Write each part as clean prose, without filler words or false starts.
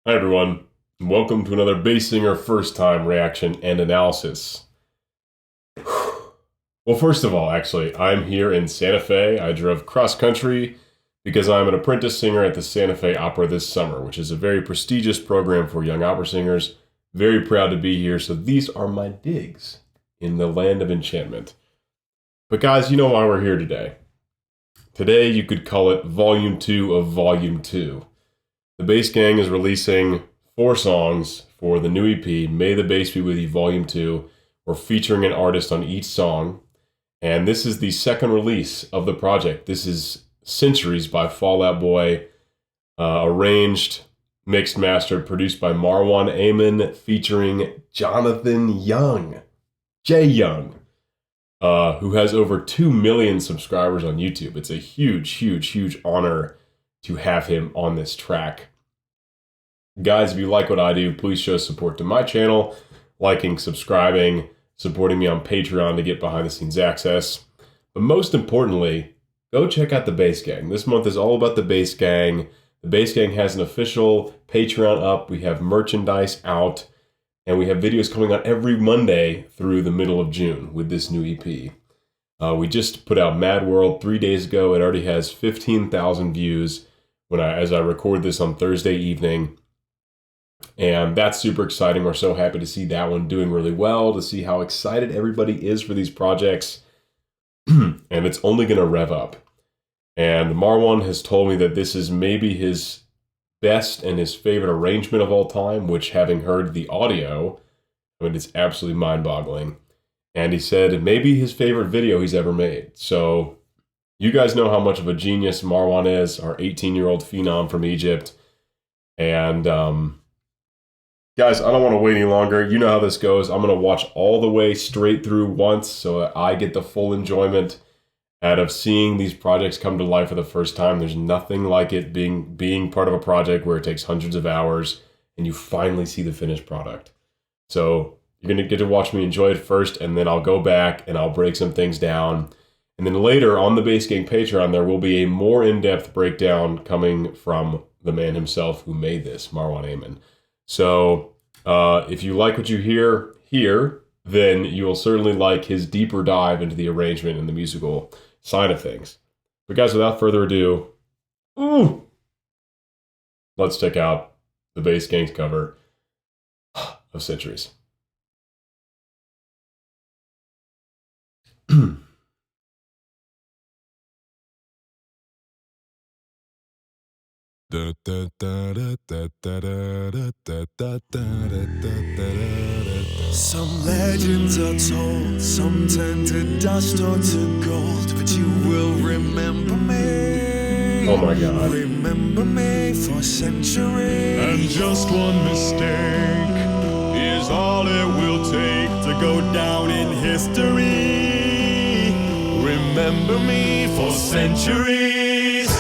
Hi everyone, and welcome to another Bass Singer First Time reaction and analysis. Well, first of all, actually, I'm here in Santa Fe. I drove cross country because I'm an apprentice singer at the Santa Fe Opera this summer, which is a very prestigious program for young opera singers. Very proud to be here, so these are my digs in the land of enchantment. But guys, you know why we're here today. Today you could call it Volume 2 of Volume 2. The Bass Gang is releasing 4 songs for the new EP, May the Bass Be With You Volume 2. We're featuring an artist on each song, and this is the second release of the project. This is Centuries by Fall Out Boy, arranged, mixed, mastered, produced by Marwan Amin, featuring Jonathan Young, Jay Young, who has over 2 million subscribers on YouTube. It's a huge honor to have him on this track. Guys, if you like what I do, please show support to my channel, liking, subscribing, supporting me on Patreon to get behind the scenes access. But most importantly, go check out the Bass Gang. This month is all about the Bass Gang. The Bass Gang has an official Patreon up. We have merchandise out, and we have videos coming out every Monday through the middle of June with this new EP. We just put out Mad World 3 days ago. It already has 15,000 views as I record this on Thursday evening. And that's super exciting. We're so happy to see that one doing really well, to see how excited everybody is for these projects. And it's only going to rev up. And Marwan has told me that this is maybe his best and his favorite arrangement of all time, which, having heard the audio, I mean, it's absolutely mind-boggling. And he said maybe his favorite video he's ever made. So you guys know how much of a genius Marwan is, our 18-year-old phenom from Egypt. And guys, I don't want to wait any longer. You know how this goes. I'm going to watch all the way straight through once so that I get the full enjoyment out of seeing these projects come to life for the first time. There's nothing like it being part of a project where it takes hundreds of hours and you finally see the finished product. So you're going to get to watch me enjoy it first, and then I'll go back and I'll break some things down. And then later on the Bass Gang Patreon, there will be a more in-depth breakdown coming from the man himself who made this, Marwan Amin. So if you like what you hear here, then you will certainly like his deeper dive into the arrangement and the musical side of things. But guys, without further ado, let's check out the Bass Gang's cover of Centuries. Some legends are told, some turn to dust or to gold, but you will remember me. Oh my God. Remember me for centuries. And just one mistake is all it will take to go down in history. Remember me for centuries.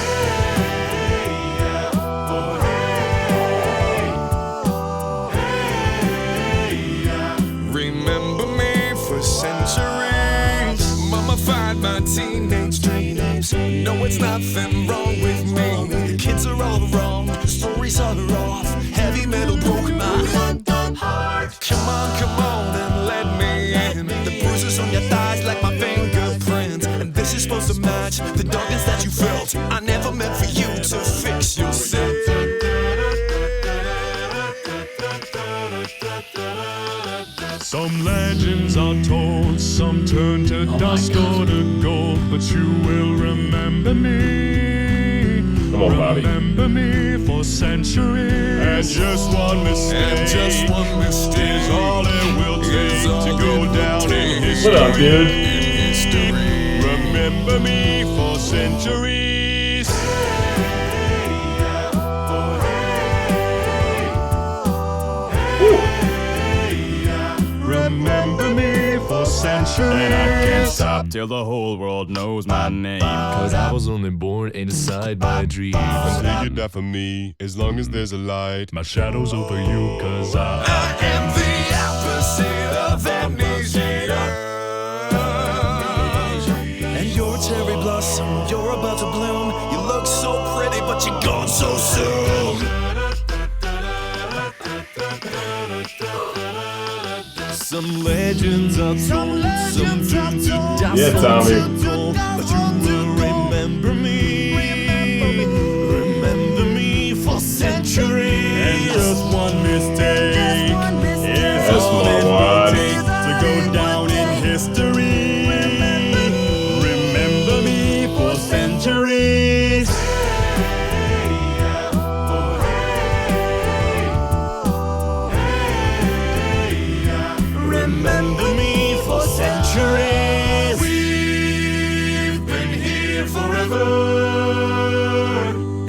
My teenage dreams. No, it's nothing wrong with me. The kids are all wrong, the stories are off. Heavy metal broke my heart. Come on and let me in. The bruises on your thighs like my fingerprints. And this is supposed to match the darkness that you felt. I never meant for you to fix yourself. Some legends are told, some turn to dust or to gold, but you will remember me. Come on, Bobby. Remember me for centuries. And just one mistake is all it will take to go down in history. What up, dude? Remember me for centuries. Remember me for centuries. And I can't stop till the whole world knows my name. Cause I was only born inside my dreams. Until you die for me, as long as there's a light. My shadow's over you, cause I am the opposite of amnesia. And you're a cherry blossom, you're about to bloom. You look so pretty, but you're gone so soon. Some legends are told, some tunes are told. Yeah, Tommy. But you will remember me. Remember me for centuries. And just one mistake. That's Marwan. To go down in history. Remember me for centuries. Remember me for centuries. We've been here forever.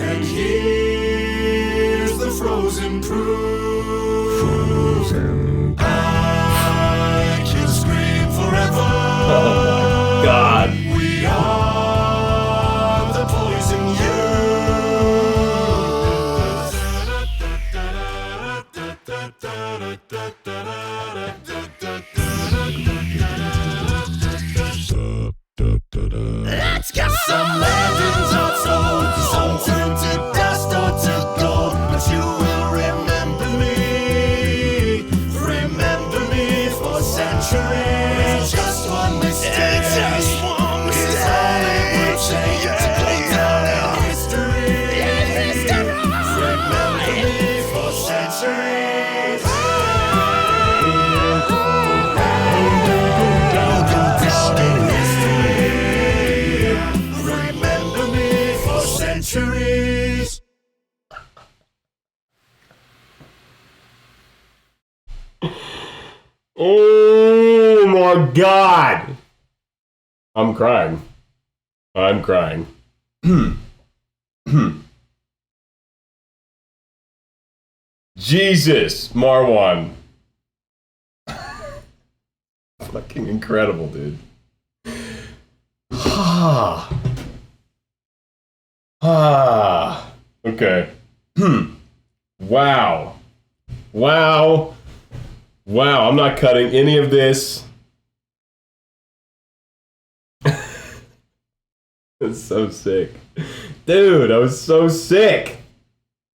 And here's the frozen proof. Frozen. I can scream forever. Oh my God. We are the poison Let's go! Some legends are told, some turn to dust or to gold, but you will remember me. Remember me for centuries. Just one mistake. Just one mistake. It's all it would take to go down in history. Remember me for centuries. Remember me for centuries. Oh my God. I'm crying. I'm crying. Jesus, Marwan. Fucking incredible, dude. Okay. Wow. Wow. Wow, I'm not cutting any of this. It's so sick. Dude, I was so sick.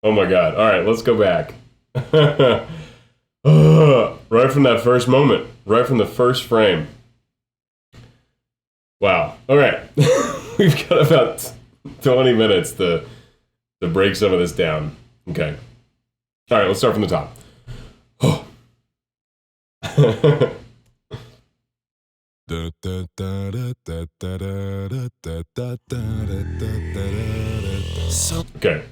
Oh my God. All right, let's go back. Right from that first moment. Right from the first frame. Wow. All right. We've got about 20 minutes to break some of this down. Okay. All right, let's start from the top. Okay.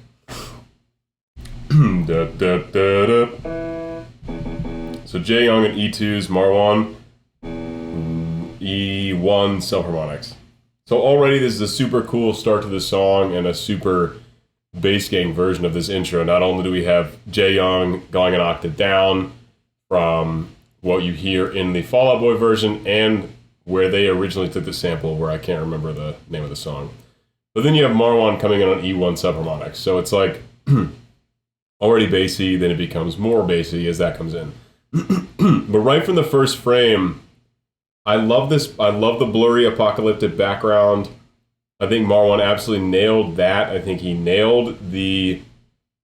So Jae Young and E2's Marwan, E1 self-harmonics. So already this is a super cool start to the song and a super bass gang version of this intro. Not only do we have Jae Young going an octave down from what you hear in the Fall Out Boy version and where they originally took the sample, where I can't remember the name of the song. But then you have Marwan coming in on E1 subharmonics. So it's like already bassy, then it becomes more bassy as that comes in. But right from the first frame, I love this. I love the blurry apocalyptic background. I think Marwan absolutely nailed that. I think he nailed the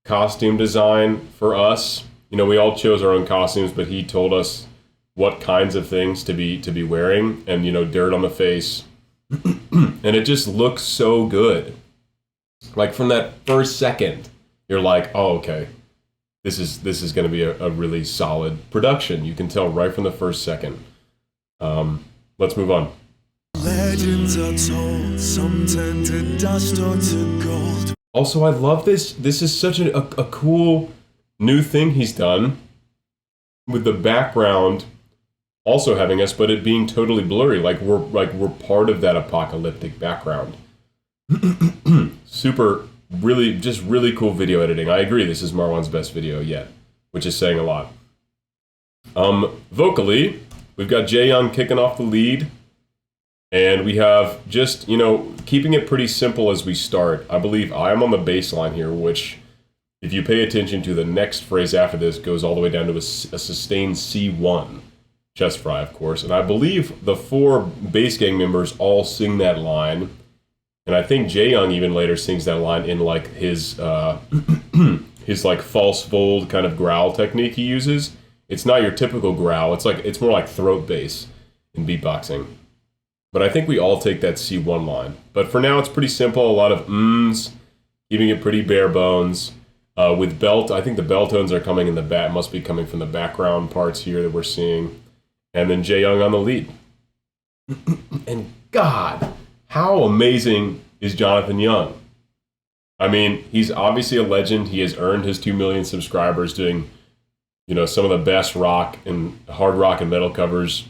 costume design for us. You know, we all chose our own costumes, but he told us what kinds of things to be wearing, and you know, dirt on the face. And it just looks so good. Like from that first second, you're like, oh, okay, this is going to be a really solid production. You can tell right from the first second. Let's move on. Legends are told, some turn to dust or to gold. Also, I love this. This is such a cool new thing he's done with the background also having us, but it being totally blurry. Like we're part of that apocalyptic background. Super, really cool video editing. I agree. This is Marwan's best video yet, which is saying a lot. Vocally, we've got Jae Young kicking off the lead. And we have just, you know, keeping it pretty simple as we start. I believe I am on the bass line here, which, if you pay attention to the next phrase after this, goes all the way down to a sustained C1. Chest fry, of course. And I believe the 4 bass gang members all sing that line. And I think Jae Young even later sings that line in like his his like false fold kind of growl technique he uses. It's not your typical growl. It's more like throat bass in beatboxing. But I think we all take that C1 line. But for now, it's pretty simple. A lot of mms, keeping it pretty bare bones. With belt, I think the bell tones are coming in the back. Must be coming from the background parts here that we're seeing. And then Jae Young on the lead. And God, how amazing is Jonathan Young? I mean, he's obviously a legend. He has earned his 2 million subscribers doing, some of the best rock and hard rock and metal covers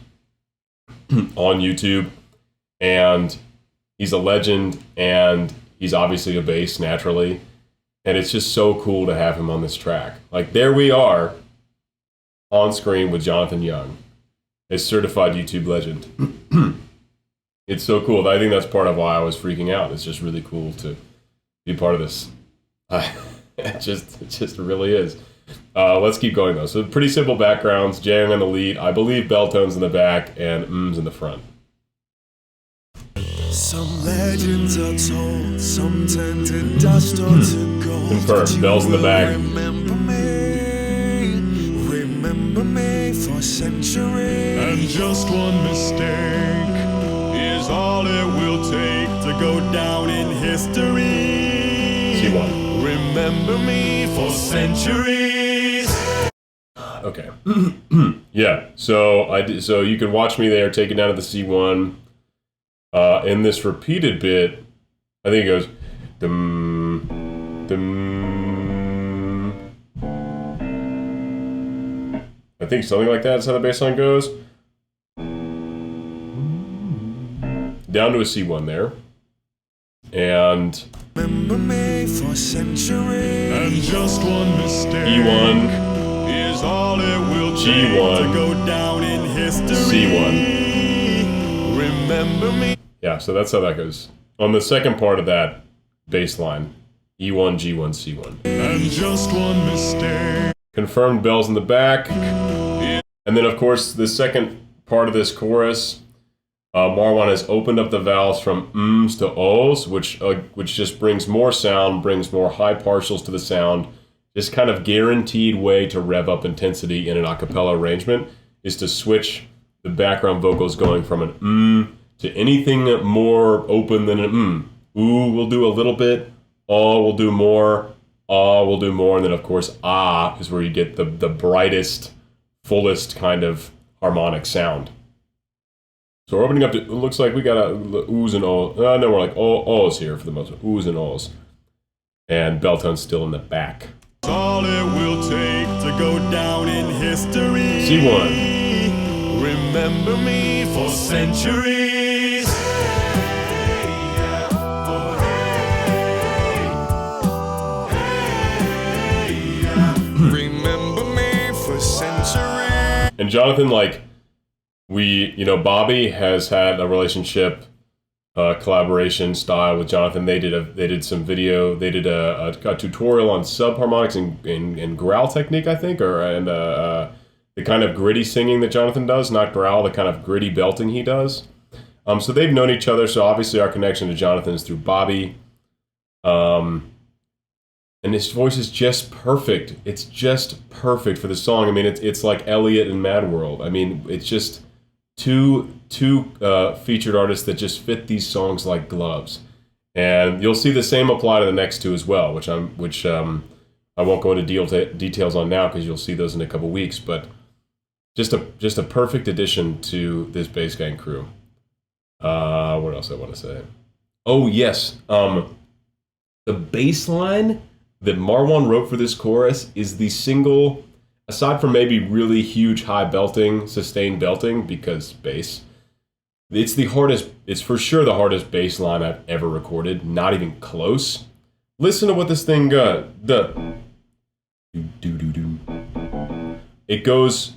on YouTube. And he's a legend, and he's obviously a bass naturally. And it's just so cool to have him on this track. Like, there we are on screen with Jonathan Young, a certified YouTube legend. It's so cool. I think that's part of why I was freaking out. It's just really cool to be part of this. It just really is. Let's keep going, though. So pretty simple backgrounds. Jae Young on the lead. I believe bell tones in the back and mms in the front. Some legends are told, some turn to dust or to gold. Confirmed. Bells in the back. Remember me for centuries. And just one mistake is all it will take to go down in history. C1. Remember me for centuries. Okay. Yeah. So you can watch me there, take it down to the C1. In this repeated bit, I think it goes dum dum. I think something like that is how the bass line goes. Down to a C1 there. And Remember me for centuries. And just one mistake E1, is all it will take G1, to go down in history. C1. Remember me. Yeah, so that's how that goes. On the second part of that bass line, E1, G1, C1. And just one mistake. Confirmed bells in the back. And then, of course, the second part of this chorus, Marwan has opened up the vowels from mms to os, which just brings more sound, brings more high partials to the sound. Just kind of guaranteed way to rev up intensity in an a cappella arrangement is to switch the background vocals going from an to anything more open than an Ooh, we'll do a little bit. Oh, we'll do more. Ah, we'll do more. And then, of course, ah is where you get the brightest, fullest kind of harmonic sound. So we're opening up to, it looks like we got a oohs and ohs. No, we're like ohs here for the most part. Oohs and ohs. And bell tone's still in the back. All it will take to go down in history. C1. Remember me for centuries. Remember me for centuries. And Jonathan, Bobby has had a relationship, collaboration style with Jonathan. They did some video. They did a tutorial on subharmonics and growl technique, I think, and the kind of gritty singing that Jonathan does, not growl, the kind of gritty belting he does. So they've known each other. So obviously our connection to Jonathan is through Bobby. And his voice is just perfect. It's just perfect for the song. I mean, it's like Elliot in Mad World. I mean, it's just two featured artists that just fit these songs like gloves. And you'll see the same apply to the next two as well, which I won't go into details on now because you'll see those in a couple weeks. But just a perfect addition to this bass gang crew. What else I want to say? Oh yes, the bass line that Marwan wrote for this chorus is the single, aside from maybe really huge high belting, sustained belting, because bass, it's for sure the hardest bass line I've ever recorded, not even close. Listen to what this thing got. It goes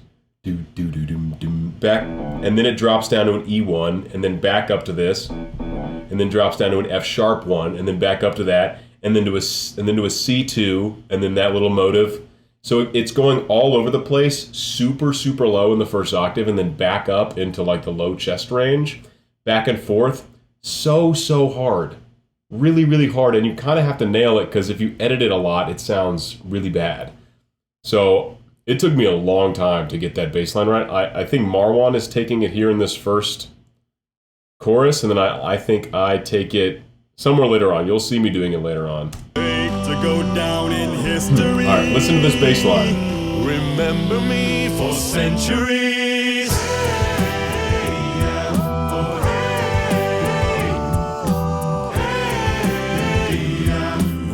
back, and then it drops down to an E1, and then back up to this, and then drops down to an F sharp 1, and then back up to that, and then to a C2, and then that little motive. So it's going all over the place, super, super low in the first octave, and then back up into like the low chest range, back and forth. So hard. Really, really hard, and you kind of have to nail it, because if you edit it a lot, it sounds really bad. So it took me a long time to get that bass line right. I think Marwan is taking it here in this first chorus, and then I think I take it somewhere later on. You'll see me doing it later on. To go down in history. All right, listen to this bass line. Remember me for centuries.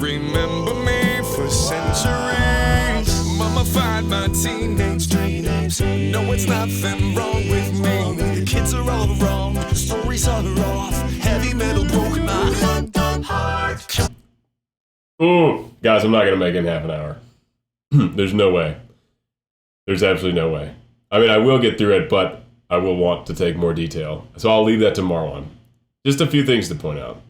Remember me for centuries. Mummified my teenage dreams. No, it's nothing wrong with me. The kids are all wrong. The stories are off. Heavy metal broke my heart. Guys, I'm not going to make it in half an hour. There's no way. There's absolutely no way. I mean, I will get through it, but I will want to take more detail. So I'll leave that to Marwan. Just a few things to point out.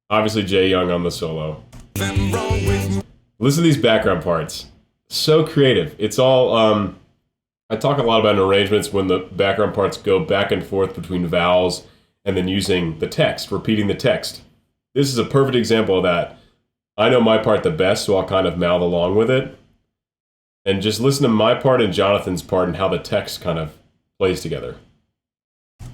Obviously, Jay Young on the solo. Listen to these background parts. So creative. It's all, I talk a lot about in arrangements when the background parts go back and forth between vowels and then using the text, repeating the text. This is a perfect example of that. I know my part the best, so I'll kind of mouth along with it. And just listen to my part and Jonathan's part and how the text kind of plays together.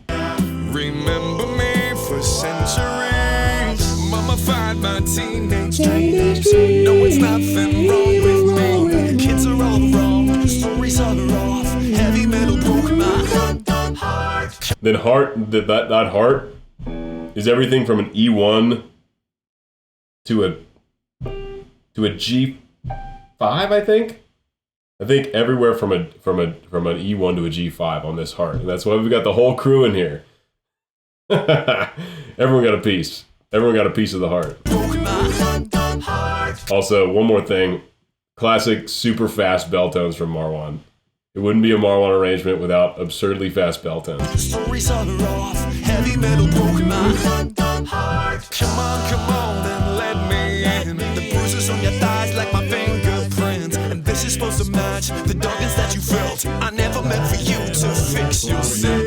Remember me for centuries. Mummified my teenage dreams. No, it's nothing wrong with me. The kids are all wrong. The stories are off. Heavy metal broke my heart. Then heart, that heart is everything from an E1 to a G5, I think. I think everywhere from an E1 to a G5 on this heart. And that's why we've got the whole crew in here. Everyone got a piece. Everyone got a piece of the heart. Also, one more thing. Classic super fast bell tones from Marwan. It wouldn't be a Marwan arrangement without absurdly fast bell tones. The stories are off. Heavy metal broke my heart. Come on, and let me in. The bruises on your thighs like my fingerprints. And this is supposed to match the darkness that you felt. I never meant for you to fix yourself.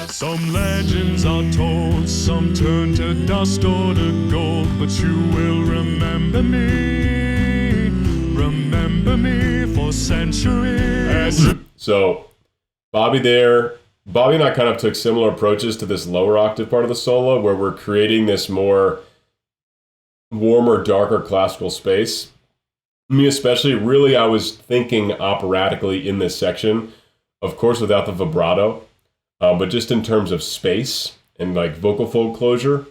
Some legends are told, some turn to dust or to gold, but you will remember me for centuries. So, Bobby and I kind of took similar approaches to this lower octave part of the solo, where we're creating this more warmer, darker classical space. Me especially, really, I was thinking operatically in this section, of course without the vibrato. But just in terms of space and like vocal fold closure,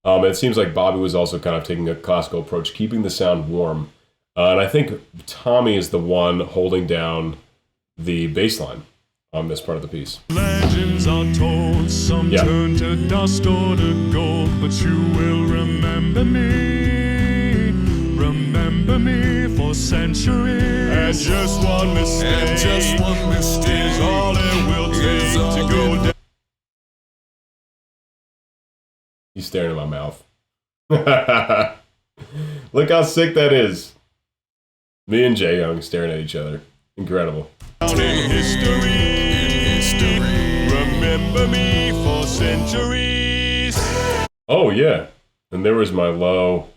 it seems like Bobby was also kind of taking a classical approach, keeping the sound warm. And I think Tommy is the one holding down the bass line on this part of the piece. Legends are told, some turn to dust or to gold, but you will remember me for centuries. And just one mistake is all it will take to go down. He's staring at my mouth. Look how sick that is. Me and Jay Young staring at each other. Incredible. In history, remember me for centuries. Oh, yeah. And there was my low.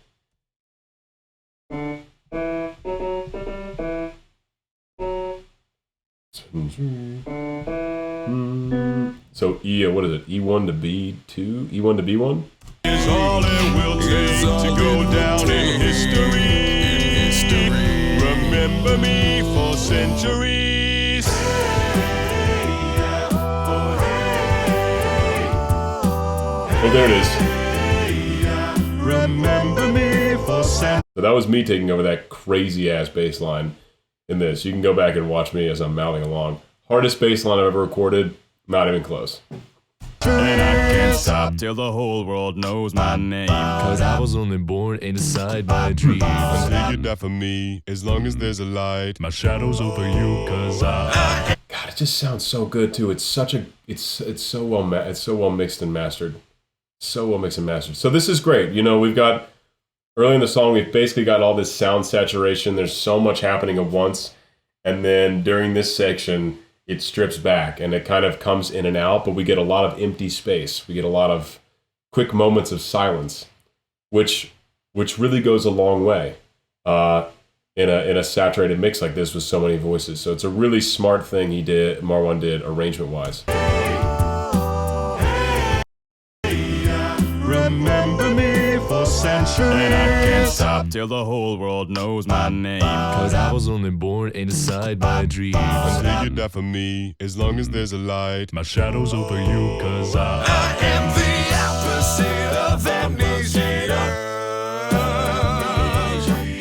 So what is it? E1 to B2? E1 to B1? Is all it will take to go down in history. Remember me for centuries. Oh, there it is. Remember me for centuries. So that was me taking over that crazy ass bass line in this. You can go back and watch me as I'm mouthing along. Hardest bass line I've ever recorded, not even close. And I can't stop till the whole world knows my name. Cause I was only born inside my dreams. Take it down for me, as long as there's a light. My shadow's over you, cause I... God, it just sounds so good too. It's such a, it's so well mixed and mastered. So well mixed and mastered. So this is great. You know, we've got, early in the song, we've basically got all this sound saturation. There's so much happening at once. And then during this section, it strips back and it kind of comes in and out, but we get a lot of empty space. We get a lot of quick moments of silence, which which really goes a long way in a saturated mix like this with so many voices. So it's a really smart thing Marwan did arrangement-wise. Remember me for centuries, and I can't stop till the whole world knows my name. Cause I was only born inside my dreams. Until you die for me, as long as there's a light. My shadow's over you, cause I am the opposite of amnesia.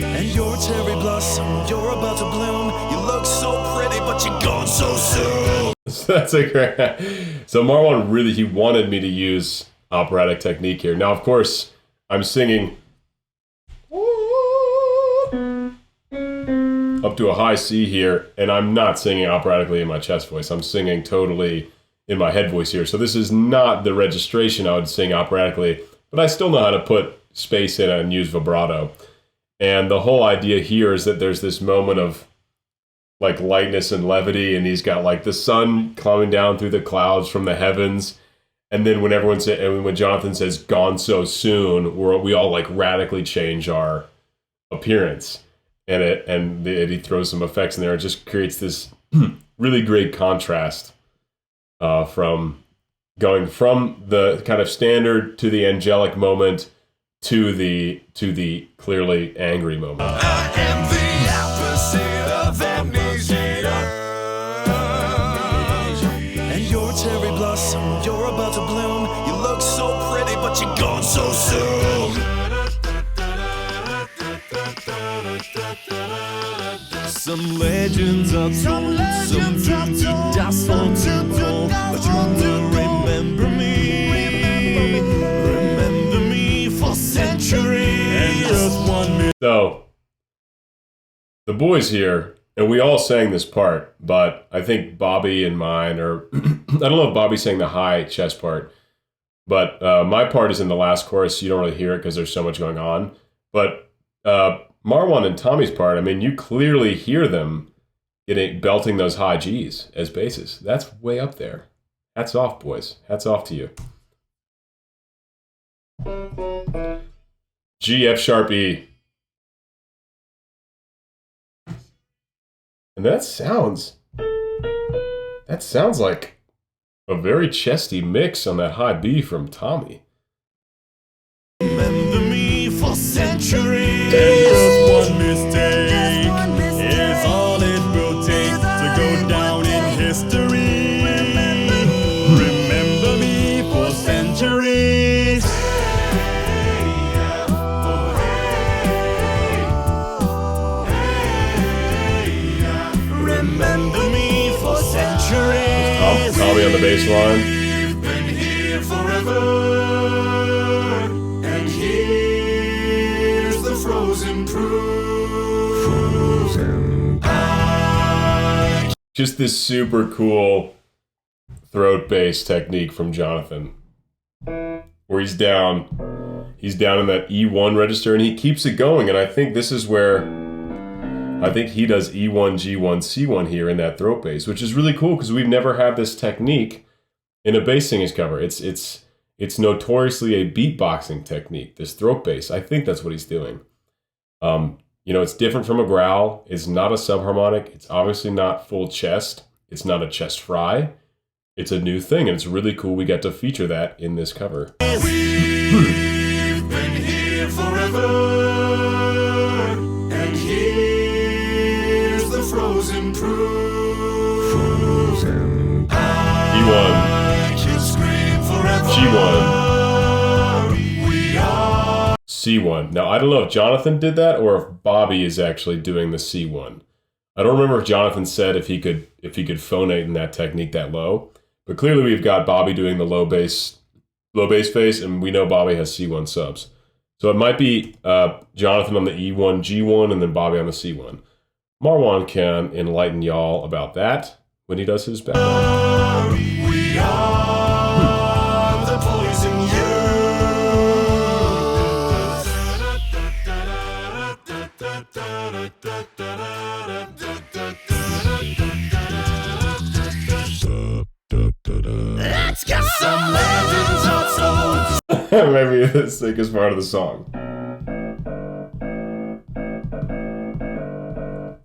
And you're a cherry blossom, you're about to bloom. You look so pretty, but you're gone so soon. That's a great. So Marwan really, he wanted me to use operatic technique here. Now, of course, I'm singing up to a high C here, and I'm not singing operatically in my chest voice. I'm singing totally in my head voice here. So this is not the registration I would sing operatically, but I still know how to put space in it and use vibrato. And the whole idea here is that there's this moment of like lightness and levity, and he's got like the sun climbing down through the clouds from the heavens. And then when Jonathan says "gone so soon," we all like radically change our appearance, and he throws some effects in there. It just creates this really great contrast from going from the kind of standard to the angelic moment to the clearly angry moment. I am the opposite of amnesia. And you're a cherry blossom, you're about to bloom. You look so pretty, but you're gone so soon. Some legends are told, some dreams to dust on tomorrow, but you will remember me for centuries. And just 1 minute. So the boys here, and we all sang this part, but I think Bobby and mine, or I don't know if Bobby sang the high chest part, but my part is in the last chorus, so you don't really hear it because there's so much going on. But Marwan and Tommy's part, I mean, you clearly hear them belting those high G's as basses. That's way up there. Hats off, boys. Hats off to you. G, F sharp, E. And that sounds like a very chesty mix on that high B from Tommy. Remember me for centuries. Just one mistake is all it will take to go down in history. Remember me for centuries. Remember me for centuries. Tommy on the bass line. You've been here forever. Frozen proof. Just this super cool throat bass technique from Jonathan, where he's down in that E1 register, and he keeps it going. And I think this is where I think he does E1, G1, C1 here in that throat bass, which is really cool because we've never had this technique in a bass singers cover. It's notoriously a beatboxing technique, this throat bass. I think that's what he's doing. It's different from a growl. It's not a subharmonic. It's obviously not full chest. It's not a chest fry. It's a new thing, and it's really cool we get to feature that in this cover. We've been here forever, and here's the frozen proof. E1. I can scream forever. G1. We are C1. Now, I don't know if Jonathan did that or if Bobby is actually doing the C1. I don't remember if Jonathan said if he could phonate in that technique that low, but clearly we've got Bobby doing the low bass phase, and we know Bobby has C1 subs. So it might be Jonathan on the E1, G1, and then Bobby on the C1. Marwan can enlighten y'all about that when he does his background. We are the poison Let's go! Some legends are told. Maybe the sickest part of the song.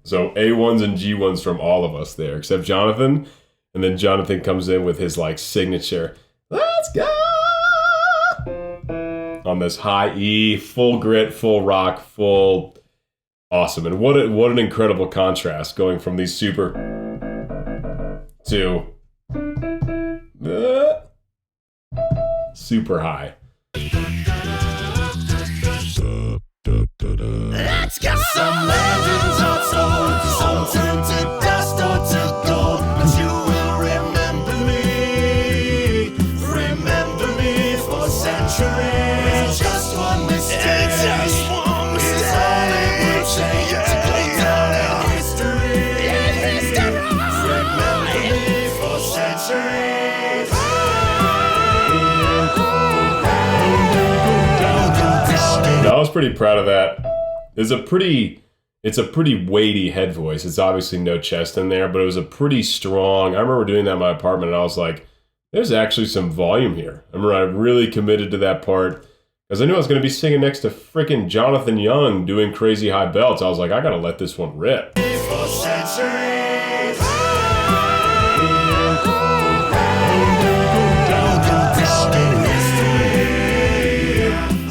So A1s and G1s from all of us there, except Jonathan. And then Jonathan comes in with his like signature, let's go! On this high E, full grit, full rock, full awesome. And what an incredible contrast going from these super to super high. Let's go! Some legends are told, some turn to dust or to gold, but you will remember me for centuries. Just one mistake, is all it will take to go down in history. Remember me for centuries. I was pretty proud of that. It's a pretty weighty head voice. It's obviously no chest in there, but it was a pretty strong. I remember doing that in my apartment, and I was like, there's actually some volume here. I remember I really committed to that part because I knew I was going to be singing next to freaking Jonathan Young doing crazy high belts. I was like, I got to let this one rip. For centuries.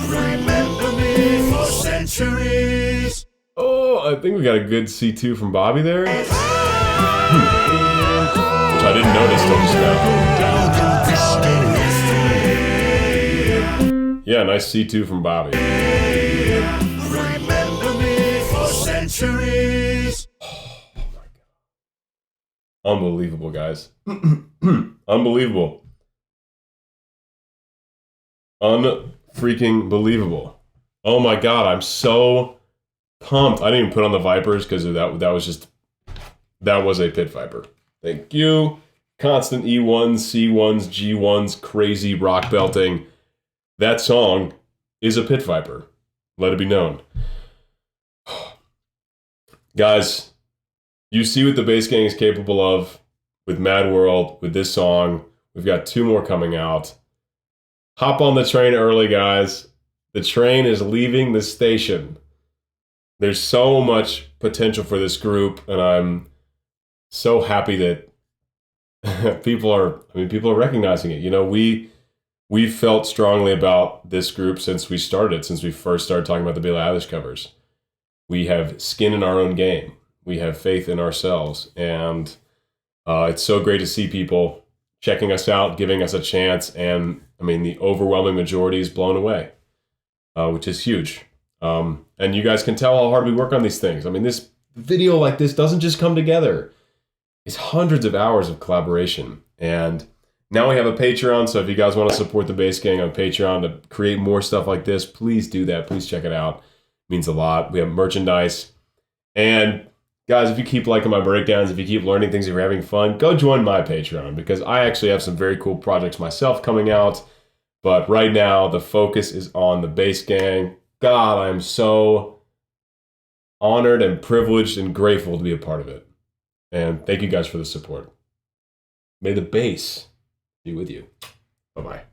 Remember me for centuries. Oh, I think we got a good C2 from Bobby there. Which I didn't notice till just now. Yeah, nice C2 from Bobby. Remember me for centuries. Oh my God. Unbelievable, guys. Unbelievable. Unfreaking believable. Oh my God, I'm so pumped. I didn't even put on the Vipers because that was a pit Viper. Thank you. Constant E1s, C1s, G1s, crazy rock belting. That song is a pit Viper. Let it be known. Guys, you see what the bass gang is capable of with Mad World, with this song. We've got 2 more coming out. Hop on the train early, guys. The train is leaving the station. There's so much potential for this group, and I'm so happy that people are recognizing it. You know, we've felt strongly about this group since we first started talking about the Billie Eilish covers. We have skin in our own game. We have faith in ourselves, and it's so great to see people checking us out, giving us a chance, and I mean, the overwhelming majority is blown away, which is huge. And you guys can tell how hard we work on these things. I mean, this video like this doesn't just come together. It's hundreds of hours of collaboration. And now we have a Patreon, so if you guys want to support the Bass Gang on Patreon to create more stuff like this, please do that. Please check it out. It means a lot. We have merchandise. And guys, if you keep liking my breakdowns, if you keep learning things, if you're having fun, go join my Patreon because I actually have some very cool projects myself coming out. But right now, the focus is on the Bass Gang. God, I'm so honored and privileged and grateful to be a part of it. And thank you guys for the support. May the bass be with you. Bye-bye.